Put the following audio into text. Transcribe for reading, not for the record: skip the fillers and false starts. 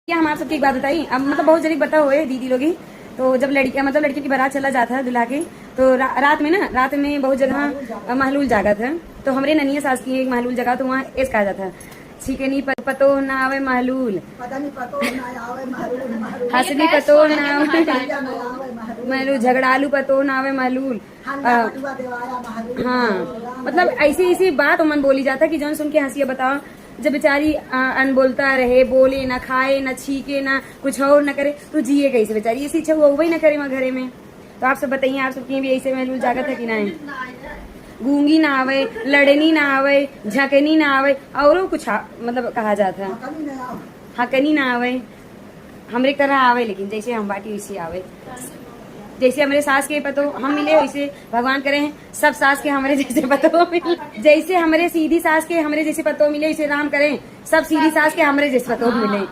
क्या हम आप सबकी एक बात बताई। अब मतलब बहुत जल्दी बता हुए दीदी लोग ही। तो जब लड़की की बारात चला जाता है दुल्हा के, तो रात में बहुत जगह महलूल जागा था। तो हमारे ननिया सास की एक महलूल जगह, तो वहाँ ऐस कहा जाता है, छिकनी पतो न आवे महलूल, हंसनी पतो न आवे महलूल, झगड़ालू पतो न आवे महलूल। हाँ, मतलब ऐसी ऐसी बात मन बोली जाता कि जौन सुन के हंसिया बताओ। जब बेचारी अनबोलता रहे, बोले ना, खाए ना, छीके ना, कुछ और न करे, तो जिए कैसे बेचारी? ऐसी इच्छा हुआ वही ना करे वहाँ घरे में। तो आप सब बताइए, आप सबकी भी ऐसे महलूल जागत है कि ना? गूंगी ना आवे, लड़नी ना आवे, झकनी ना आवे, और कुछ मतलब कहा जाता है, हकनी ना आवे। हमरे तरह आवे, लेकिन जैसे हम बाटी वैसे आवे। जैसे हमारे सास के पतो हम मिले, वैसे भगवान करे हैं सब सास के हमारे जैसे पतो मिले। जैसे हमारे सीधी सास के हमारे जैसे पतो मिले, वैसे राम करें सब सीधी सास के हमारे जैसे पतो मिले।